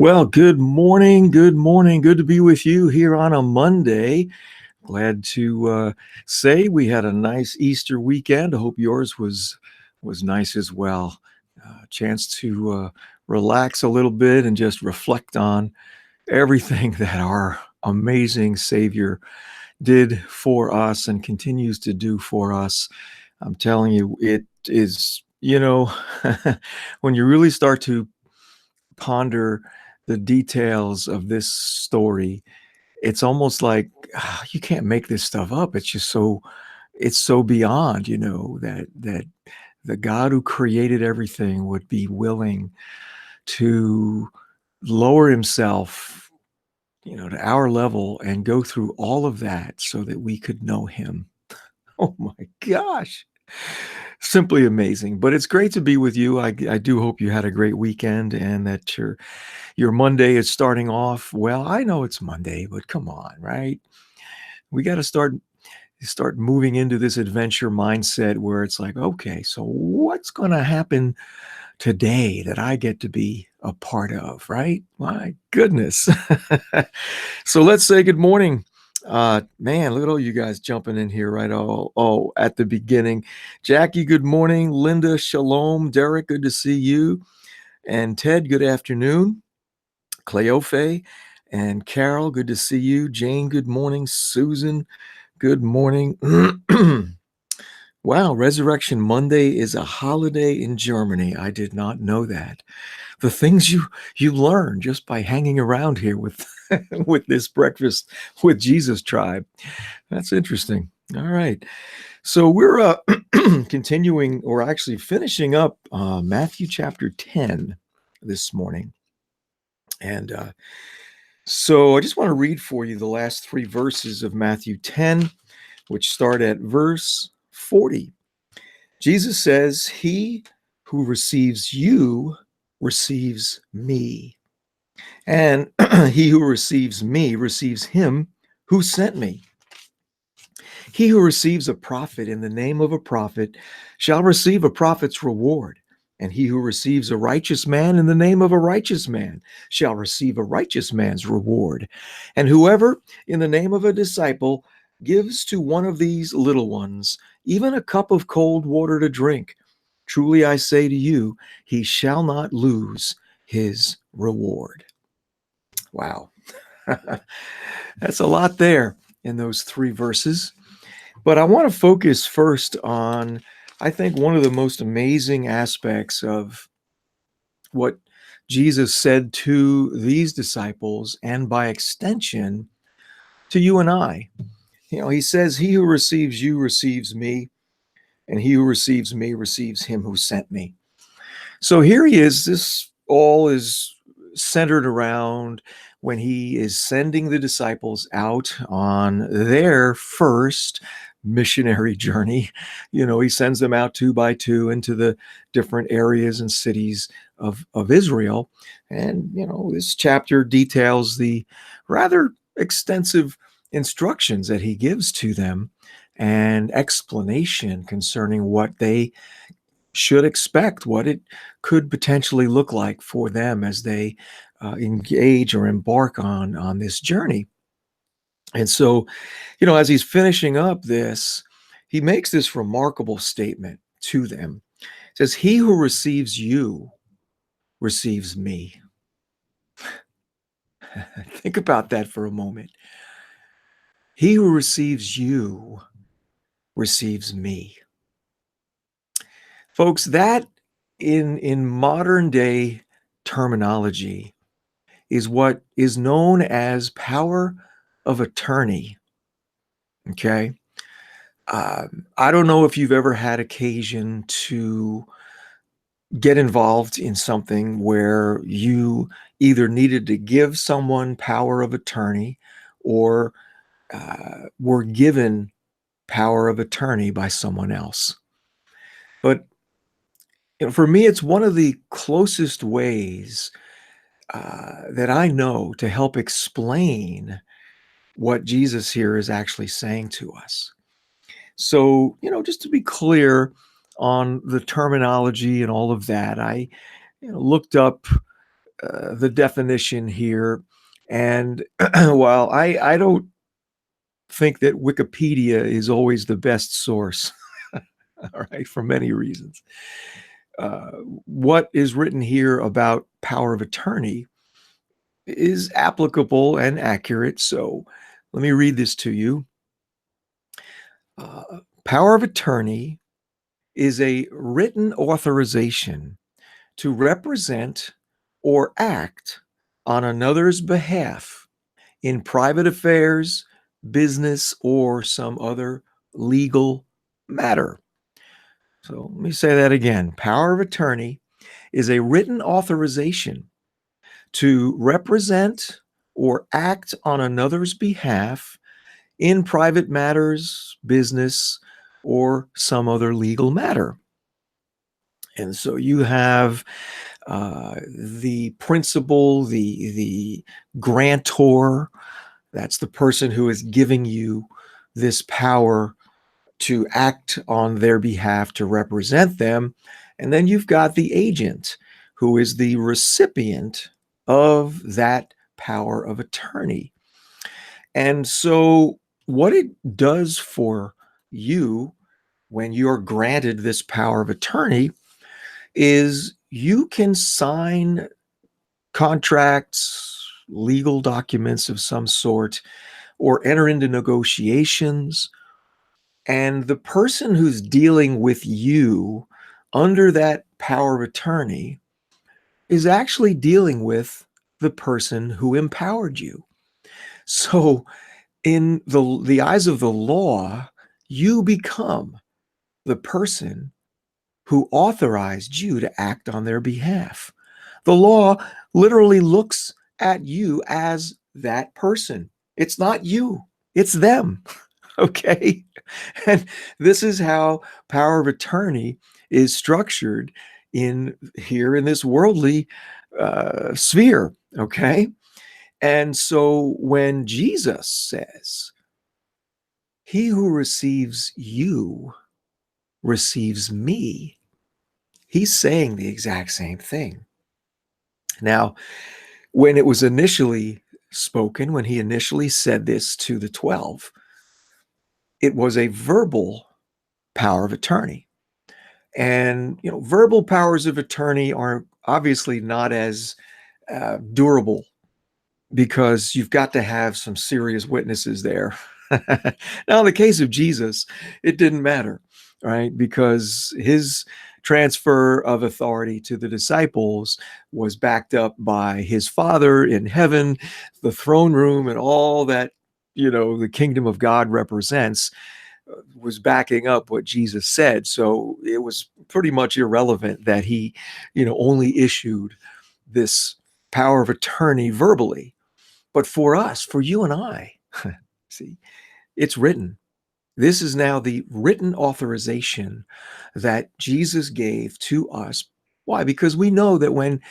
Well, good morning. Good morning. Good to be with you here on a Monday. Glad to say we had a nice Easter weekend. I hope yours was nice as well. Chance to relax a little bit and just reflect on everything that our amazing Savior did for us and continues to do for us. I'm telling you, it is, when you really start to ponder the details of this story, it's almost like you can't make this stuff up. It's just it's so beyond, that the God who created everything would be willing to lower himself, to our level and go through all of that so that we could know him. Oh my gosh. Simply amazing. But it's great to be with you. I do hope you had a great weekend and that your Monday is starting off well. I know it's Monday, but come on, right? We got to start moving into this adventure mindset where it's like, okay, so what's going to happen today that I get to be a part of, right? My goodness. So let's say good morning. Man, look at all you guys jumping in here right at the beginning. Jackie, good morning. Linda, shalom. Derek, good to see you. And Ted, good afternoon. Cleofe and Carol, good to see you. Jane, good morning. Susan, good morning. Wow, Resurrection Monday is a holiday in Germany. I did not know that. The things you learn just by hanging around here with with this breakfast with Jesus tribe. That's interesting. All right. So we're continuing, or actually finishing up Matthew chapter 10 this morning. And so I just want to read for you the last three verses of Matthew 10, which start at verse 40. Jesus says, "He who receives you receives me, and he who receives me receives him who sent me. He who receives a prophet in the name of a prophet shall receive a prophet's reward. And he who receives a righteous man in the name of a righteous man shall receive a righteous man's reward. And whoever in the name of a disciple gives to one of these little ones even a cup of cold water to drink, truly I say to you, he shall not lose his reward." Wow. That's a lot there in those three verses. But I want to focus first on, I think, one of the most amazing aspects of what Jesus said to these disciples, and by extension, to you and I. He says, "He who receives you receives me, and he who receives me receives him who sent me." So here he is. This all is centered around when he is sending the disciples out on their first missionary journey. He sends them out two by two into the different areas and cities of Israel. And, this chapter details the rather extensive instructions that he gives to them and explanation concerning what they should expect, what it could potentially look like for them as they engage or embark on this journey. And so, as he's finishing up this, he makes this remarkable statement to them. He says, "He who receives you receives me." Think about that for a moment. He who receives you receives me. Folks, that in modern day terminology is what is known as power of attorney. Okay. I don't know if you've ever had occasion to get involved in something where you either needed to give someone power of attorney or were given power of attorney by someone else. But for me, it's one of the closest ways that I know to help explain what Jesus here is actually saying to us. So, just to be clear on the terminology and all of that, I looked up the definition here. And while I don't think that Wikipedia is always the best source, all right, for many reasons, uh, what is written here about power of attorney is applicable and accurate. So let me read this to you. Power of attorney is a written authorization to represent or act on another's behalf in private affairs, business, or some other legal matter. So let me say that again. Power of attorney is a written authorization to represent or act on another's behalf in private matters, business, or some other legal matter. And so you have the principal, the grantor. That's the person who is giving you this power to act on their behalf to represent them. And then you've got the agent, who is the recipient of that power of attorney. And so, what it does for you when you're granted this power of attorney is you can sign contracts, legal documents of some sort, or enter into negotiations. And the person who's dealing with you under that power of attorney is actually dealing with the person who empowered you. So, in the eyes of the law, you become the person who authorized you to act on their behalf. The law literally looks at you as that person. It's not you, it's them. Okay. And this is how power of attorney is structured in here in this worldly sphere. Okay. And so when Jesus says, "He who receives you receives me," he's saying the exact same thing. Now, when it was initially spoken, when he initially said this to the 12, it was a verbal power of attorney. And, verbal powers of attorney are obviously not as durable because you've got to have some serious witnesses there. Now, in the case of Jesus, it didn't matter, right? Because his transfer of authority to the disciples was backed up by his Father in heaven, the throne room, and all that, the kingdom of God represents was backing up what Jesus said. So it was pretty much irrelevant that he, only issued this power of attorney verbally. But for us, for you and I, see, it's written. This is now the written authorization that Jesus gave to us. Why? Because we know that when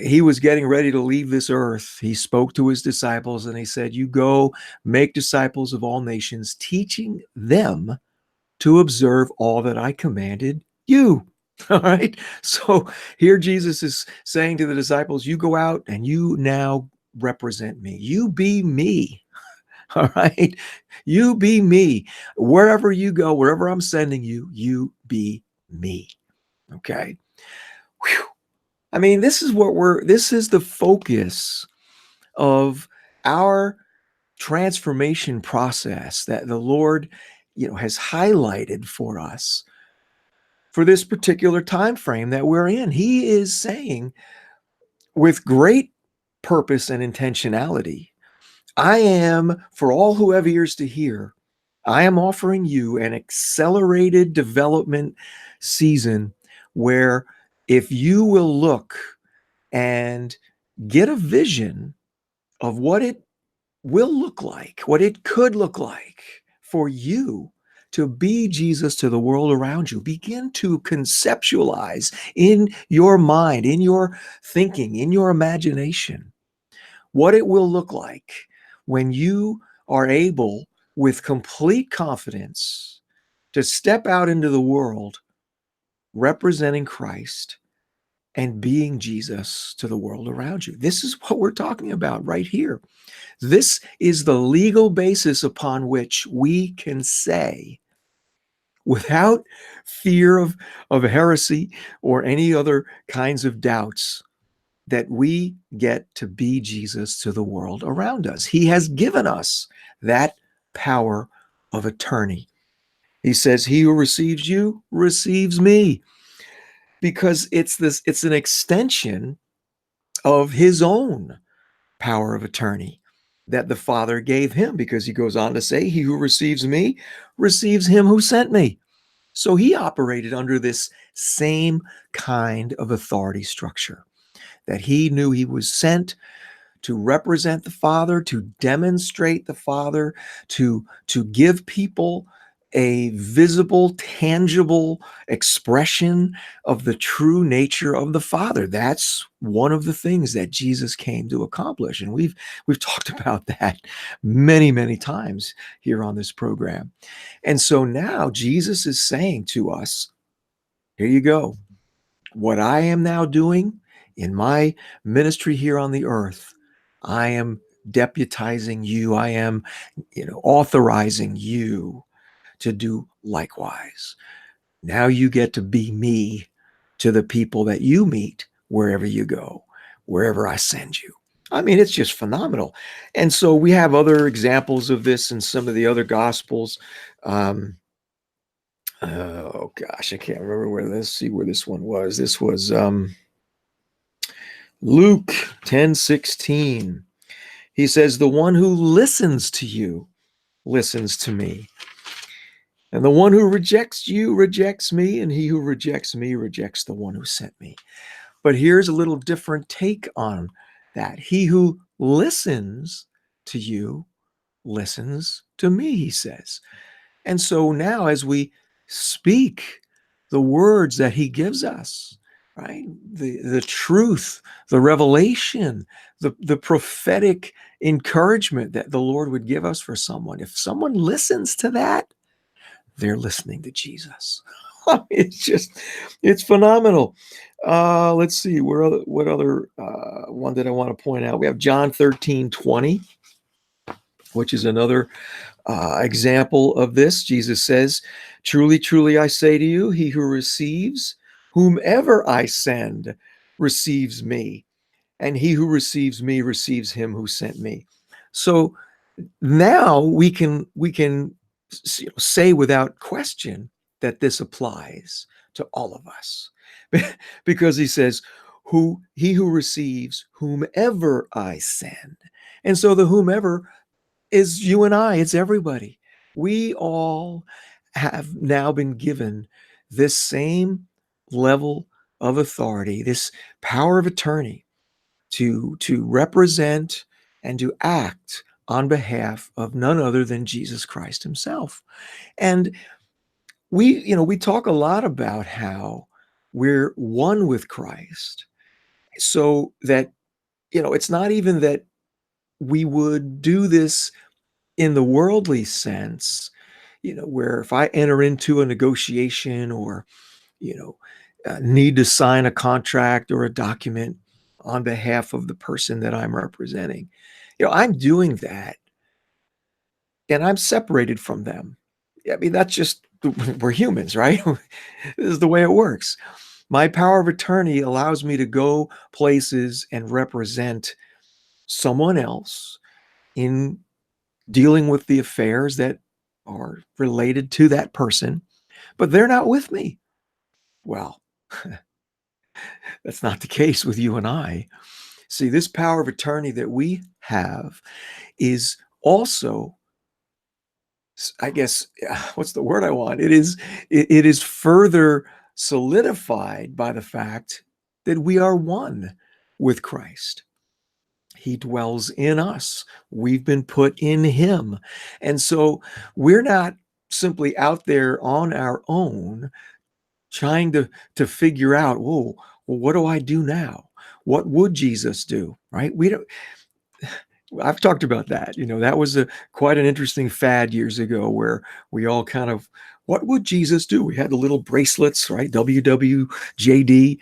he was getting ready to leave this earth, he spoke to his disciples and he said, "You go make disciples of all nations, teaching them to observe all that I commanded you." All right. So here Jesus is saying to the disciples, "You go out and you now represent me. You be me." All right. You be me. Wherever you go, wherever I'm sending you, you be me. Okay. Whew. I mean, this is the focus of our transformation process that the Lord, has highlighted for us for this particular time frame that we're in. He is saying with great purpose and intentionality, "I am, for all who have ears to hear, I am offering you an accelerated development season where if you will look and get a vision of what it will look like, what it could look like for you to be Jesus to the world around you. Begin to conceptualize in your mind, in your thinking, in your imagination, what it will look like when you are able, with complete confidence, to step out into the world representing Christ and being Jesus to the world around you. This is what we're talking about right here. This is the legal basis upon which we can say, without fear of heresy or any other kinds of doubts, that we get to be Jesus to the world around us. He has given us that power of attorney. He says, he who receives you receives me, because it's an extension of his own power of attorney that the Father gave him, because he goes on to say, he who receives me receives him who sent me. So he operated under this same kind of authority structure, that he knew he was sent to represent the Father, to demonstrate the Father, to give people a visible, tangible expression of the true nature of the Father. That's one of the things that Jesus came to accomplish. And we've talked about that many, many times here on this program. And so now Jesus is saying to us, here you go. What I am now doing in my ministry here on the earth, I am deputizing you. I am, authorizing you to do likewise. Now you get to be me to the people that you meet wherever you go, wherever I send you. I mean, it's just phenomenal. And so we have other examples of this in some of the other gospels. Oh gosh, I can't remember let's see where this one was. This was Luke 10:16. He says, the one who listens to you listens to me. And the one who rejects you rejects me, and he who rejects me rejects the one who sent me. But here's a little different take on that. He who listens to you listens to me, he says. And so now as we speak the words that he gives us, right? The truth, the revelation, the prophetic encouragement that the Lord would give us for someone. If someone listens to that, they're listening to Jesus. It's phenomenal. Let's see, what other one did I want to point out? We have John 13:20, which is another example of this. Jesus says, truly, truly, I say to you, he who receives whomever I send receives me, and he who receives me receives him who sent me. So now we can say without question that this applies to all of us, because he says, he who receives whomever I send. And so the whomever is you and I, it's everybody. We all have now been given this same level of authority, this power of attorney to represent and to act on behalf of none other than Jesus Christ himself. And we talk a lot about how we're one with Christ, so that, it's not even that we would do this in the worldly sense, where if I enter into a negotiation or, need to sign a contract or a document on behalf of the person that I'm representing, I'm doing that and I'm separated from them. I mean, that's just, we're humans, right? This is the way it works. My power of attorney allows me to go places and represent someone else in dealing with the affairs that are related to that person, but they're not with me. Well, that's not the case with you and I. See, this power of attorney that we have is also, I guess, what's the word I want? It is further solidified by the fact that we are one with Christ. He dwells in us. We've been put in him. And so we're not simply out there on our own trying to figure out, whoa, well, what do I do now? What would Jesus do? Right? I've talked about that. That was quite an interesting fad years ago, where we all kind of, what would Jesus do? We had the little bracelets, right? WWJD.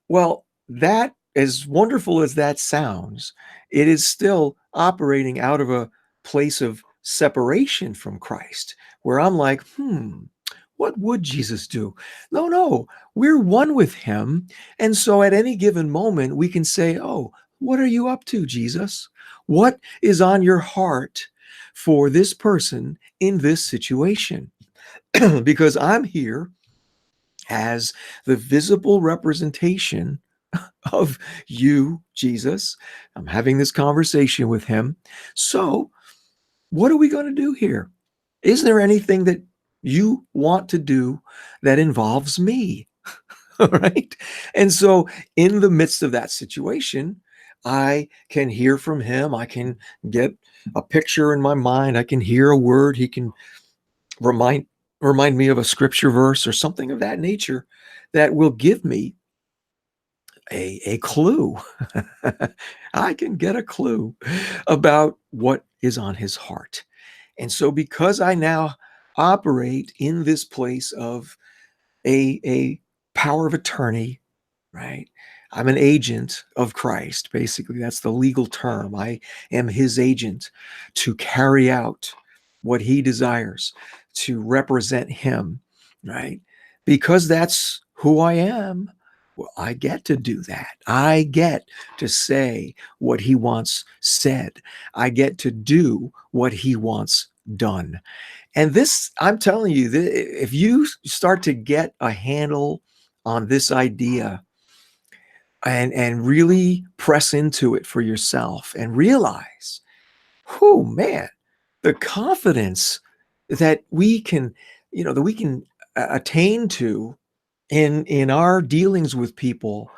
Well, that, as wonderful as that sounds, it is still operating out of a place of separation from Christ, where I'm like, what would Jesus do? No, no, we're one with him. And so at any given moment, we can say, oh, what are you up to, Jesus? What is on your heart for this person in this situation? Because I'm here as the visible representation of you, Jesus. I'm having this conversation with him. So, what are we going to do here? Is there anything that you want to do that involves me? All right. And so, in the midst of that situation, I can hear from him. I can get a picture in my mind. I can hear a word. He can remind remind me of a scripture verse or something of that nature that will give me a clue. I can get a clue about what is on his heart. And so because I now operate in this place of a power of attorney, right? I'm an agent of Christ, basically. That's the legal term. I am his agent to carry out what he desires, to represent him, right? Because that's who I am. Well, I get to do that. I get to say what he wants said. I get to do what he wants done. And this, I'm telling you, if you start to get a handle on this idea and really press into it for yourself and realize, oh man, the confidence that we can, that we can attain to in our dealings with people,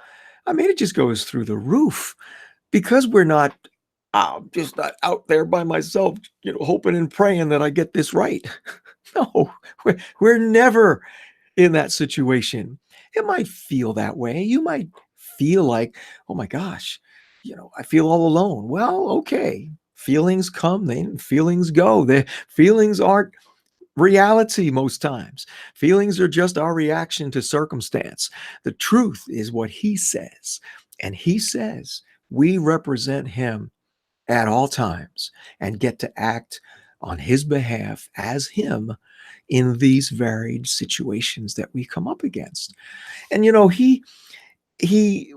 I mean, it just goes through the roof because we're not just not out there by myself, hoping and praying that I get this right. No, we're never in that situation. It might feel that way. You might feel like, oh my gosh, I feel all alone. Well, okay. Feelings come, then feelings go. The feelings aren't reality most times. Feelings are just our reaction to circumstance. The truth is what he says. And he says we represent him at all times and get to act on his behalf as him in these varied situations that we come up against. And he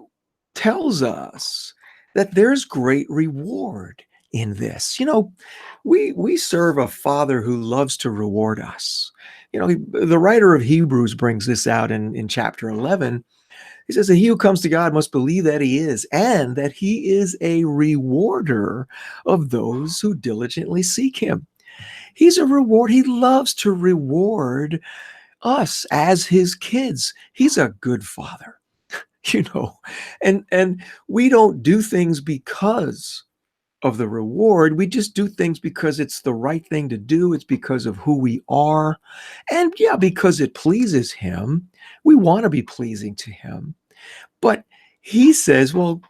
tells us that there's great reward in this. We serve a father who loves to reward us. The writer of Hebrews brings this out in chapter 11. He says that he who comes to God must believe that he is, and that he is a rewarder of those who diligently seek him. He's a reward. He loves to reward us as his kids. He's a good father, you know. And we don't do things because of the reward. We just do things because it's the right thing to do. It's because of who we are. And yeah, because it pleases him. We want to be pleasing to him. But he says, well,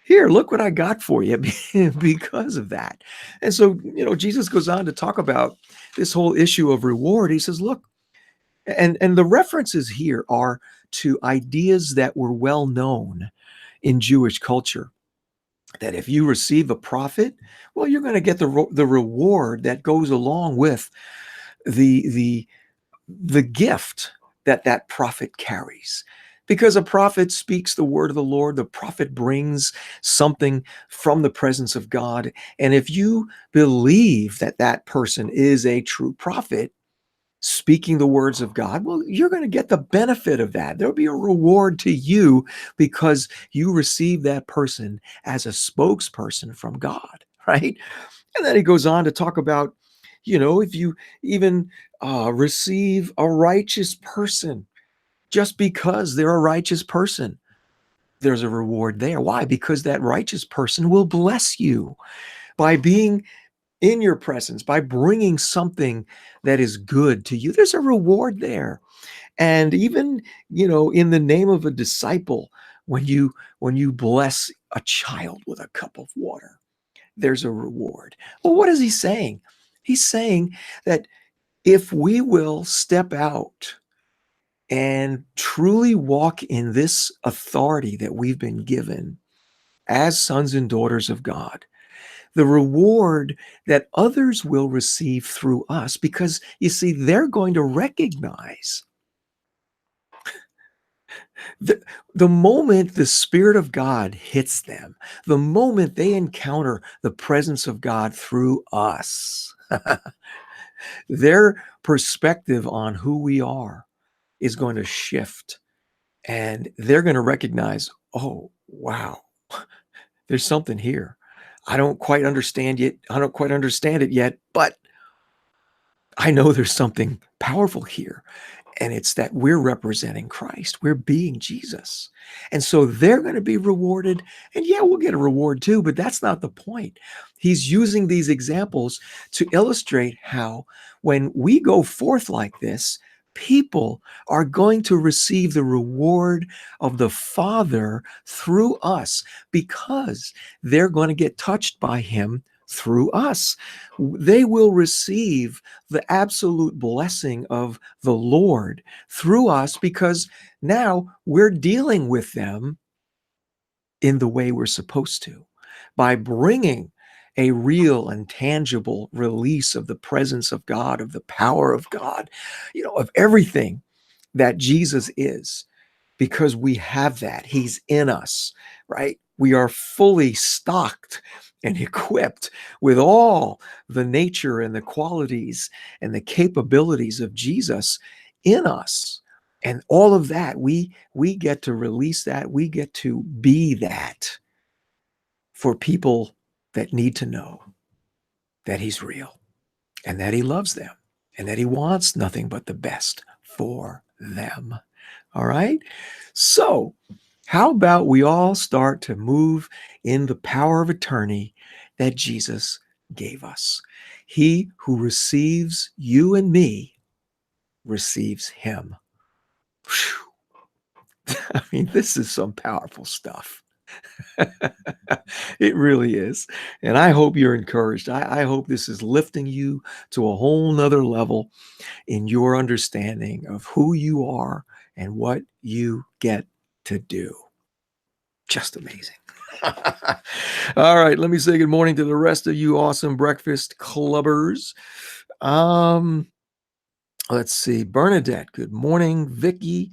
here, look what I got for you because of that. And so, Jesus goes on to talk about this whole issue of reward. He says, look, and the references here are to ideas that were well known in Jewish culture. That if you receive a prophet, well, you're going to get the reward that goes along with the the gift that that prophet carries. Because a prophet speaks the word of the Lord, the prophet brings something from the presence of God. And if you believe that that person is a true prophet, speaking the words of God, well, you're going to get the benefit of that. There'll be a reward to you because you receive that person as a spokesperson from God, right? And then he goes on to talk about, if you even receive a righteous person, just because they're a righteous person, there's a reward there. Why? Because that righteous person will bless you by being in your presence, by bringing something that is good to you. There's a reward there. And even, in the name of a disciple, when you bless a child with a cup of water, there's a reward. Well, what is he saying? He's saying that if we will step out and truly walk in this authority that we've been given as sons and daughters of God, the reward that others will receive through us, because you see, they're going to recognize the, the moment the Spirit of God hits them, the moment they encounter the presence of God through us, their perspective on who we are is going to shift, and they're going to recognize, oh, wow, there's something here. I don't quite understand it. I don't quite understand it yet, but I know there's something powerful here. And it's that we're representing Christ. We're being Jesus. And so they're going to be rewarded. And yeah, we'll get a reward too, but that's not the point. He's using these examples to illustrate how when we go forth like this, people are going to receive the reward of the Father through us, because they're going to get touched by him through us. They will receive the absolute blessing of the Lord through us, because now we're dealing with them in the way we're supposed to, by bringing a real and tangible release of the presence of God, of the power of God, of everything that Jesus is, because we have that. He's in us, right? We are fully stocked and equipped with all the nature and the qualities and the capabilities of Jesus in us. And all of that, we get to release that. We get to be that for people that need to know that he's real, and that he loves them, and that he wants nothing but the best for them. All right? So, how about we all start to move in the power of attorney that Jesus gave us? He who receives you and me receives him. Whew. I mean, this is some powerful stuff. It really is. And I hope you're encouraged. I hope this is lifting you to a whole nother level in your understanding of who you are and what you get to do. Just amazing. All right, let me say good morning to the rest of you awesome breakfast clubbers. Um, let's see. Bernadette, good morning. Vicky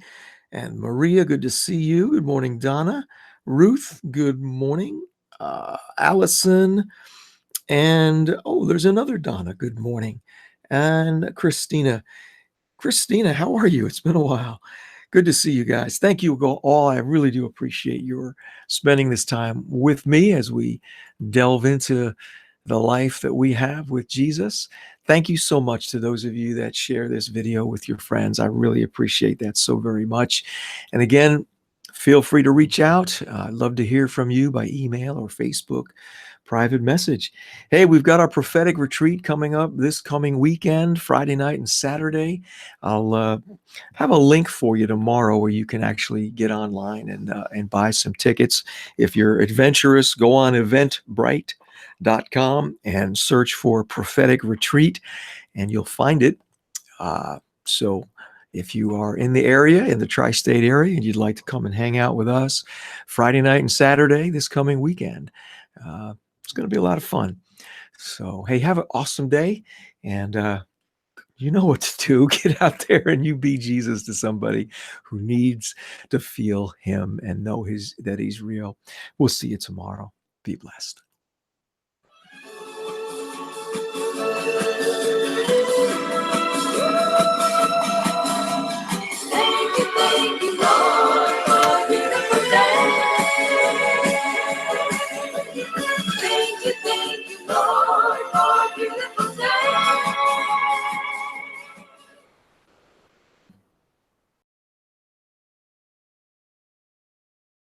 and Maria, good to see you. Good morning, Donna. Ruth, good morning. Allison, and oh, there's another Donna. Good morning. And Christina. Christina, how are you? It's been a while. Good to see you guys. Thank you all. I really do appreciate your spending this time with me as we delve into the life that we have with Jesus. Thank you so much to those of you that share this video with your friends. I really appreciate that so very much. And again, feel free to reach out. I'd love to hear from you by email or Facebook private message. Hey, we've got our prophetic retreat coming up this coming weekend, Friday night and Saturday. I'll have a link for you tomorrow where you can actually get online and buy some tickets. If you're adventurous, go on eventbrite.com and search for prophetic retreat, and you'll find it. So if you are in the area, in the tri-state area, and you'd like to come and hang out with us Friday night and Saturday this coming weekend, it's going to be a lot of fun. So, hey, have an awesome day. And you know what to do. Get out there and you be Jesus to somebody who needs to feel him and know that he's real. We'll see you tomorrow. Be blessed.